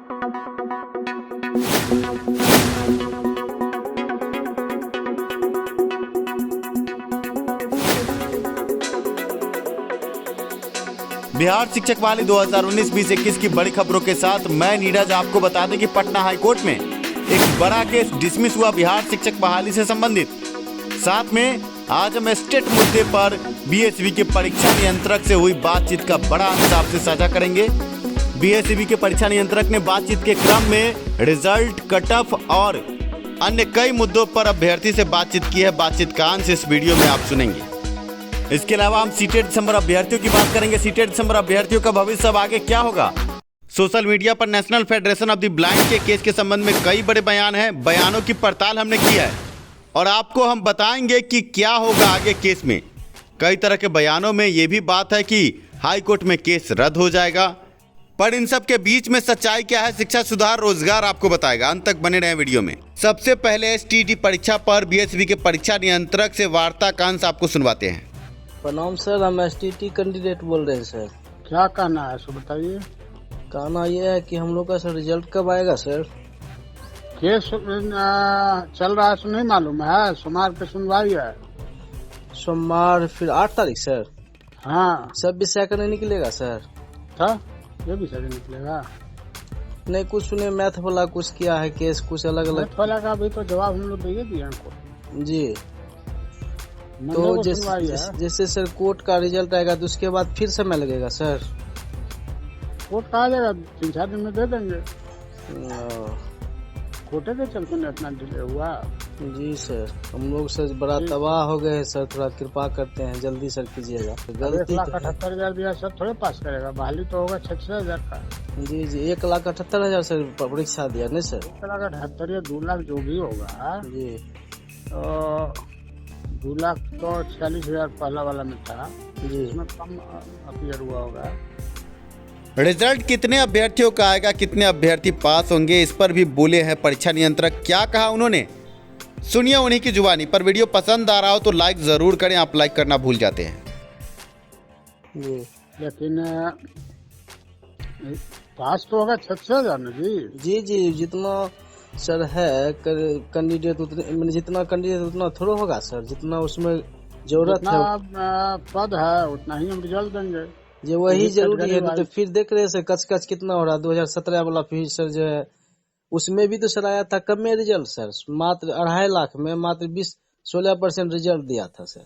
बिहार शिक्षक बहाली 2019-2021 की बड़ी खबरों के साथ मैं नीरज। आपको बता दें कि पटना हाईकोर्ट में एक बड़ा केस डिसमिस हुआ बिहार शिक्षक बहाली से संबंधित। साथ में आज हम स्टेट मुद्दे पर बीएसवी के परीक्षा नियंत्रक से हुई बातचीत का बड़ा अंश आपसे साझा करेंगे। बीएसवी के परीक्षा नियंत्रक ने बातचीत के क्रम में रिजल्ट, कट ऑफ और अन्य कई मुद्दों पर अभ्यर्थी से बातचीत की है। बातचीत का अंश इस वीडियो में आप सुनेंगे। इसके अलावा हम सीटेट दिसंबर अभ्यर्थियों की बात करेंगे। सीटेट दिसंबर अभ्यर्थियों का भविष्य अब आगे क्या होगा। सोशल मीडिया पर national federation of the blind के केस के संबंध में कई बड़े बयान हैं। बयानों की पड़ताल हमने की है और आपको हम बताएंगे कि क्या होगा आगे केस में। कई तरह के बयानों में ये भी बात है कि हाई कोर्ट में केस रद्द हो जाएगा, पर इन सब के बीच में सच्चाई क्या है, शिक्षा सुधार, रोजगार आपको बताएगा। अंत तक बने रहे वीडियो में। सबसे पहले एसटीईटी परीक्षा पर बीएसवी के परीक्षा नियंत्रक से वार्ता का अंश आपको सुनवाते हैं। प्रणाम सर, हम एसटीईटी कैंडिडेट बोल रहे हैं सर। क्या कहना है सो बताइए। कहना यह है कि हम लोग का सर रिजल्ट कब आएगा सर? केस चल रहा है तो नहीं मालूम है। सोमवार पे सुनवाई है। सोमवार फिर 8 तारीख सर? हाँ, सब विषय का नहीं निकलेगा सर? था ये भी सही निकलेगा। नहीं, कुछ सुने मैथ वाला कुछ किया है केस, कुछ अलग अलग मैथ वाला का भी तो जवाब हम लोग दे दिए हमको जी। तो जैसे सर कोर्ट का रिजल्ट आएगा तो उसके बाद फिर समय लगेगा सर? कोर्ट का आ जाएगा, 3-4 दिन में दे देंगे। कोर्टे के चलते में इतना डिले हुआ। जी सर, हम लोग सर बड़ा तबाह हो गए हैं सर, थोड़ा कृपा करते हैं, जल्दी सर कीजिएगा। 1,78,000 दिया सर थोड़े पास करेगा। बहाली तो होगा 6,000 का। जी जी, 1,78,000 सर परीक्षा दिया नहीं सर? 1,78,000 या 2 लाख जो भी होगा जी, तो 2 लाख तो 46,000 पहला वाला में था जी। इसमें कम अपीयर हुआ होगा। रिजल्ट कितने अभ्यर्थियों का आएगा, कितने अभ्यर्थी पास होंगे, इस पर भी बोले हैं परीक्षा नियंत्रक। क्या कहा उन्होंने, सुनिए उन्हीं की जुबानी पर। वीडियो पसंद आ रहा हो तो लाइक जरूर करें, आप लाइक करना भूल जाते हैं जी। लेकिन पास तो होगा 6,000 ना जी। जी जी, जितना सर है कैंडिडेट उतने, जितना कैंडिडेट उतना थोड़ा होगा सर, जितना उसमें जरूरत है पद है उतना ही हम रिजल्ट देंगे। ये वही जरूरी है। तो फिर देख रहे हैं सर कच कितना हो रहा है। 2017 वाला फिर सर जो है उसमें भी तो सर आया था कम में रिजल्ट सर, मात्र 2.5 लाख में मात्र 16% रिजल्ट दिया था सर।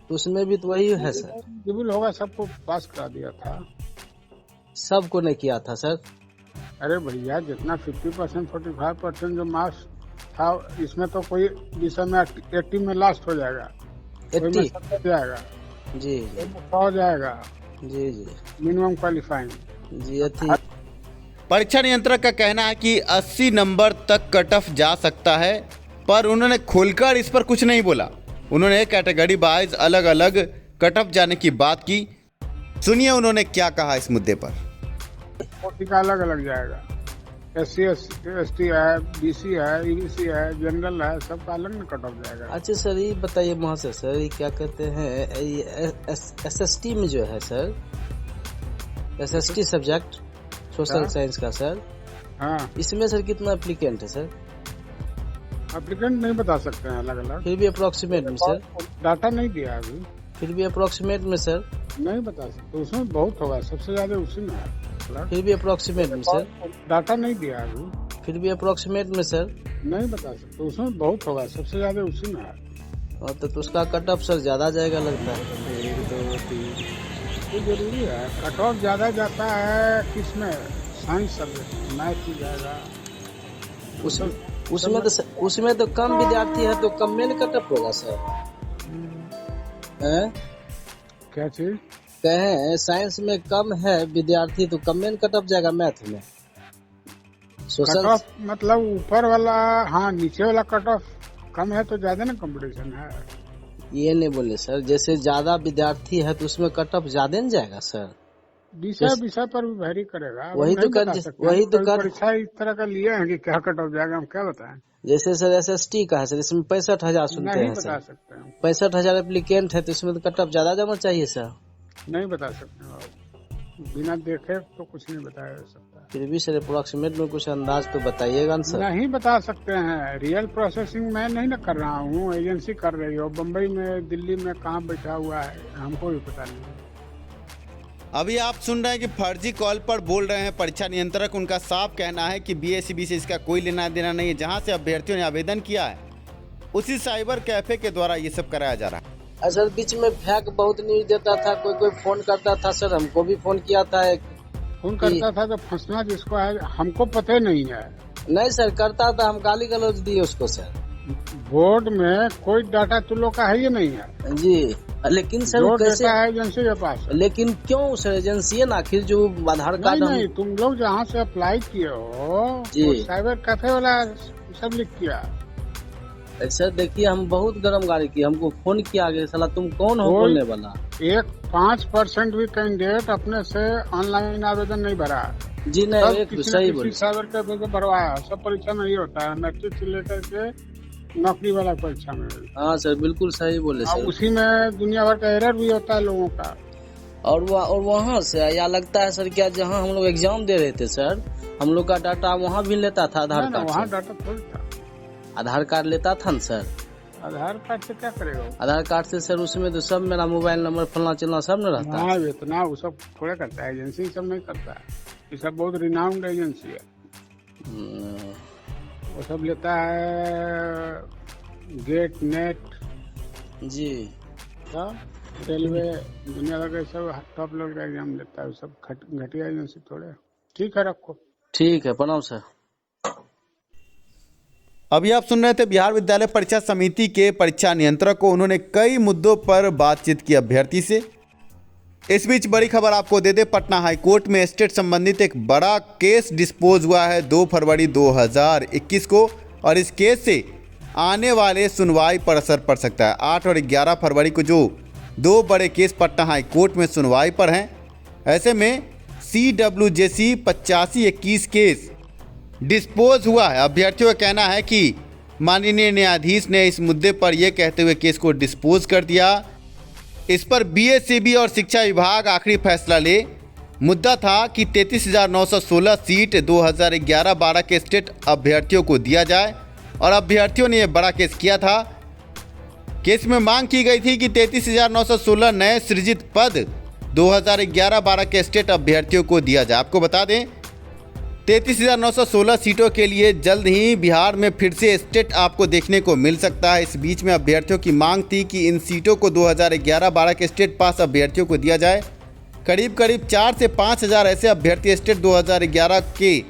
तो उसमें भी तो वही है सर। सिविल होगा सबको पास करा दिया था। सबको नहीं किया था सर। अरे भैया, जितना 50% 45% जो मार्क्स था इसमें तो कोई विषय में 80 में लास्ट हो जाएगा, 80 जाएगा जी, 100 जाएगा जी जी, मिनिमम क्वालिफाइंग जी। परीक्षा नियंत्रक का कहना है कि 80 नंबर तक कट ऑफ जा सकता है, पर उन्होंने खोलकर इस पर कुछ नहीं बोला। उन्होंने कैटेगरी वाइज अलग अलग कट ऑफ जाने की बात की। सुनिए उन्होंने क्या कहा इस मुद्दे पर। कोटि का अलग अलग जाएगा। SC ST है, BC है, EBC है, जनरल है, सबका अलग में कट ऑफ जाएगा। अच्छा सर, ये बताइए महाशय सर, ये क्या कहते हैं SST में जो है sir, SST subject social science का सर, हाँ, इसमें सर कितना एप्लीकेंट है सर? एप्लीकेंट नहीं बता सकते हैं अलग अलग। फिर भी अप्रोक्सीमेट में सर? डाटा नहीं दिया अभी। फिर भी अप्रोक्सीमेट में सर? नहीं बता सकते, उसमें बहुत होगा, सबसे ज्यादा उसी में है। फिर भी अप्रोक्सीमेट में सर? डाटा नहीं दिया अभी। फिर भी अप्रोक्सीमेट में सर? नहीं बता सकते, उसमें बहुत होगा, सबसे ज्यादा उसी में है। और तो उसका कट ऑफ सर ज्यादा जाएगा लगता है। 1 2 3 ये जरूरी है। कट ऑफ ज्यादा जाता है किसमें? साइंस सब्जेक्ट, मैथ ही जाएगा। उसमें तो कम विद्यार्थी है तो कम में कट ऑफ होगा सर। क्या चीज कहें? साइंस में कम है विद्यार्थी तो कम में कट ऑफ जाएगा। मैथ में कट ऑफ मतलब ऊपर वाला, हाँ, नीचे वाला कट ऑफ कम है तो ज्यादा ना कंपटीशन है। ये नहीं बोले सर, जैसे ज्यादा विद्यार्थी है तो उसमें कट ऑफ ज्यादा नहीं जाएगा सर। विषय पर भी वेरी करेगा। वही तो परीक्षा इस तरह का लिए हैं कि क्या कट ऑफ जाएगा, हम क्या बताएं। जैसे सर SST का है सर, इसमें 65,000 सुनते हैं सर। 65,000 एप्लीकेंट है तो इसमें तो कट ऑफ ज्यादा जाना चाहिए सर। नहीं बता सकते। बिना देखे तो कुछ नहीं बताया जा सकता। फिर भी सर अप्रोक्सीमेट में कुछ अंदाज तो बताइएगा ना सर। नहीं बता सकते हैं, रियल प्रोसेसिंग मैं नहीं ना कर रहा हूँ, एजेंसी कर रही हो। बम्बई में, दिल्ली में कहाँ बैठा हुआ है हमको भी पता नहीं। अभी आप सुन रहे हैं कि फर्जी कॉल पर बोल रहे हैं परीक्षा नियंत्रक। उनका साफ कहना है कि बीएसईबी से इसका कोई लेना देना नहीं है। जहां से अभ्यर्थियों ने आवेदन किया है उसी साइबर कैफे के द्वारा ये सब कराया जा रहा है। सर बीच में फैक बहुत न्यूज देता था, कोई कोई फोन करता था सर, हमको भी फोन किया था। फोन करता था तो फंसना जिसको है, हमको पता नहीं है। नहीं सर करता था, हम गाली गलौज दिए उसको सर। बोर्ड में कोई डाटा तुम लोग का है ही नहीं है जी, लेकिन सर जो कैसे डाटा है एजेंसी के पास है। लेकिन क्यों सर एजेंसी है ना, आखिर जो आधार कार्ड नहीं, तुम लोग जहाँ से अप्लाई किए हो जी। वो साइबर कैफे वाला सब लिख किया। सर देखिए हम बहुत गर्म गाड़ी की, हमको फोन किया आगे, साला तुम कौन हो कोई- बोलने वाला। 5% भी कैंडिडेट अपने से ऑनलाइन आवेदन नहीं भरा। जी नहीं, सब एक किसी सही न बोले। किसी साइबर कैफे से भरवाया। सब परीक्षा में ये होता है, मैट्रिक से लेकर के नौकरी वाला परीक्षा में। हाँ सर बिल्कुल सही बोले और सर। उसी में दुनिया भर का एरर भी होता है लोगों का। और वहाँ से या लगता है सर क्या, जहाँ हम लोग एग्जाम दे रहे थे सर, हम लोग का डाटा वहाँ भी लेता था आधार कार्ड वहाँ से? डाटा थोड़ी था। आधार कार्ड लेता था ना सर। आधार कार्ड से क्या करेगा? आधार कार्ड से सर उसमें तो सब मेरा मोबाइल नंबर फलना चलना सब न रहता है। हाँ इतना वो सब थोड़ा करता है, एजेंसी सब नहीं करता है। ये सब बहुत रिनाउंड एजेंसी है। वो सब लेता है गेट, नेट जी। सब, रेलवे, दुनिया भर के सब टॉप लेवल का एग्जाम लेता है। वो सब घटिया एजेंसी थोड़े। ठीक है, रखो। ठीक है, प्रणाम सर। अभी आप सुन रहे थे बिहार विद्यालय परीक्षा समिति के परीक्षा नियंत्रक को। उन्होंने कई मुद्दों पर बातचीत की अभ्यर्थी से। इस बीच बड़ी खबर आपको दे दे, पटना हाईकोर्ट में स्टेट संबंधित एक बड़ा केस डिस्पोज हुआ है 2 फरवरी 2021 को, और इस केस से आने वाले सुनवाई पर असर पड़ सकता है। 8 और 11 फरवरी को जो 2 बड़े केस पटना हाईकोर्ट में सुनवाई पर हैं, ऐसे में CWJC 8521 केस डिस्पोज हुआ है। अभ्यर्थियों का कहना है कि माननीय न्यायाधीश ने इस मुद्दे पर यह कहते हुए केस को डिस्पोज कर दिया। इस पर बीएसईबी और शिक्षा विभाग आखिरी फैसला ले। मुद्दा था कि 33,916 सीट 2011-12 के स्टेट अभ्यर्थियों को दिया जाए, और अभ्यर्थियों ने यह बड़ा केस किया था। केस में मांग की गई थी कि 33,916 नए सृजित पद 2011-12 के स्टेट अभ्यर्थियों को दिया जाए। आपको बता दें 33,916 सीटों के लिए जल्द ही बिहार में फिर से स्टेट आपको देखने को मिल सकता है। इस बीच में अभ्यर्थियों की मांग थी कि इन सीटों को 2011-12 के स्टेट पास अभ्यर्थियों को दिया जाए। करीब 4 से 5 हज़ार ऐसे अभ्यर्थी स्टेट 2011 के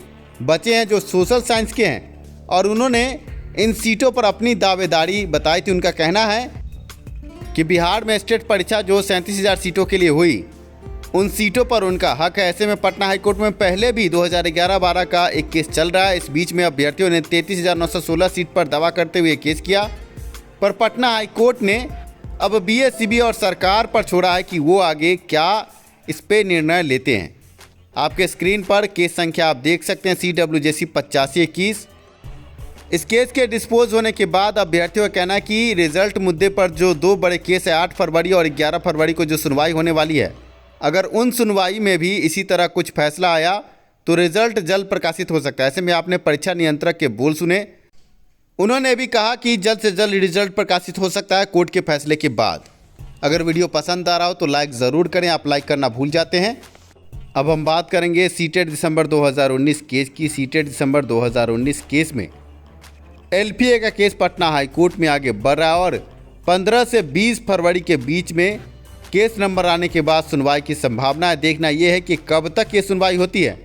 बचे हैं जो सोशल साइंस के हैं, और उन्होंने इन सीटों पर अपनी दावेदारी बताई थी। उनका कहना है कि बिहार में स्टेट परीक्षा जो 37,000 सीटों के लिए हुई, उन सीटों पर उनका हक है। ऐसे में पटना हाईकोर्ट में पहले भी 2011-12 का एक केस चल रहा है। इस बीच में अभ्यर्थियों ने 33,916 सीट पर दावा करते हुए केस किया, पर पटना हाईकोर्ट ने अब बीएसईबी और सरकार पर छोड़ा है कि वो आगे क्या इस पे निर्णय लेते हैं। आपके स्क्रीन पर केस संख्या आप देख सकते हैं, CWJC 8521। इस केस के डिस्पोज होने के बाद अभ्यर्थियों का कहना है कि रिजल्ट मुद्दे पर जो 2 बड़े केस है 8 फरवरी और 11 फरवरी को जो सुनवाई होने वाली है, अगर उन सुनवाई में भी इसी तरह कुछ फैसला आया तो रिजल्ट जल्द प्रकाशित हो सकता है। ऐसे में आपने परीक्षा नियंत्रक के बोल सुने। उन्होंने भी कहा कि जल्द से जल्द रिजल्ट प्रकाशित हो सकता है कोर्ट के फैसले के बाद। अगर वीडियो पसंद आ रहा हो तो लाइक ज़रूर करें, आप लाइक करना भूल जाते हैं। अब हम बात करेंगे सीटेट दिसंबर 2019 केस की। सीटेट दिसंबर 2019 केस में LPA का केस पटना हाईकोर्ट में आगे बढ़ रहा है, और 15 से 20 फरवरी के बीच में केस नंबर आने के बाद सुनवाई की संभावना है। देखना यह है कि कब तक ये सुनवाई होती है।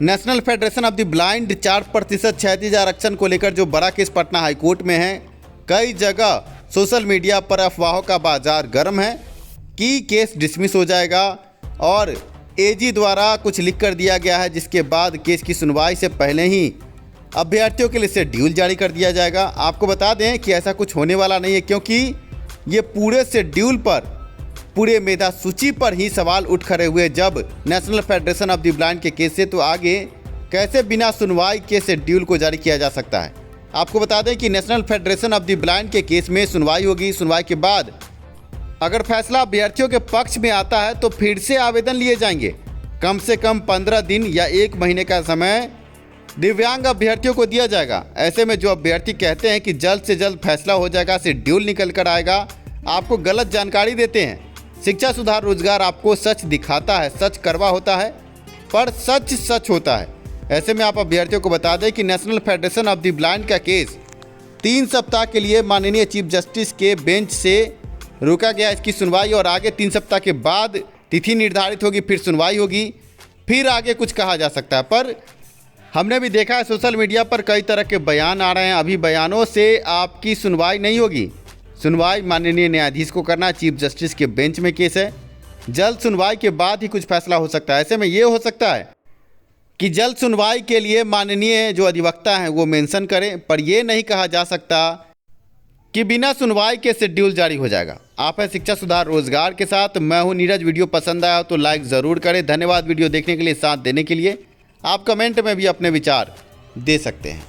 National federation of the blind 4% क्षैतिज आरक्षण को लेकर जो बड़ा केस पटना हाईकोर्ट में है, कई जगह सोशल मीडिया पर अफवाहों का बाजार गर्म है कि केस डिसमिस हो जाएगा, और AG द्वारा कुछ लिख कर दिया गया है, जिसके बाद केस की सुनवाई से पहले ही अभ्यर्थियों के लिए शेड्यूल जारी कर दिया जाएगा। आपको बता दें कि ऐसा कुछ होने वाला नहीं है, क्योंकि ये पूरे शेड्यूल पर, पूरे मेधा सूची पर ही सवाल उठ खड़े हुए जब national federation of the blind के केस से, तो आगे कैसे बिना सुनवाई के शेड्यूल को जारी किया जा सकता है। आपको बता दें कि national federation of the blind के केस में सुनवाई होगी। सुनवाई के बाद अगर फैसला अभ्यर्थियों के पक्ष में आता है तो फिर से आवेदन लिए जाएंगे, कम से कम 15 दिन या 1 महीने का समय दिव्यांग अभ्यर्थियों को दिया जाएगा। ऐसे में जो अभ्यर्थी कहते हैं कि जल्द से जल्द फैसला हो जाएगा, शेड्यूल निकल कर आएगा, आपको गलत जानकारी देते हैं। शिक्षा सुधार रोजगार आपको सच दिखाता है, सच करवा होता है, पर सच सच होता है। ऐसे में आप अभ्यर्थियों को बता दें कि national federation of the blind का केस 3 सप्ताह के लिए माननीय चीफ जस्टिस के बेंच से रोका गया। इसकी सुनवाई और आगे 3 सप्ताह के बाद तिथि निर्धारित होगी, फिर सुनवाई होगी, फिर आगे कुछ कहा जा सकता है। पर हमने भी देखा है सोशल मीडिया पर कई तरह के बयान आ रहे हैं। अभी बयानों से आपकी सुनवाई नहीं होगी। सुनवाई माननीय न्यायाधीश को करना है, चीफ जस्टिस के बेंच में केस है। जल्द सुनवाई के बाद ही कुछ फैसला हो सकता है। ऐसे में ये हो सकता है कि जल्द सुनवाई के लिए माननीय जो अधिवक्ता हैं वो मेंशन करें, पर यह नहीं कहा जा सकता कि बिना सुनवाई के शेड्यूल जारी हो जाएगा। आप हैं शिक्षा सुधार रोजगार के साथ, मैं हूं नीरज। वीडियो पसंद आया तो लाइक ज़रूर करें। धन्यवाद वीडियो देखने के लिए, साथ देने के लिए। आप कमेंट में भी अपने विचार दे सकते हैं।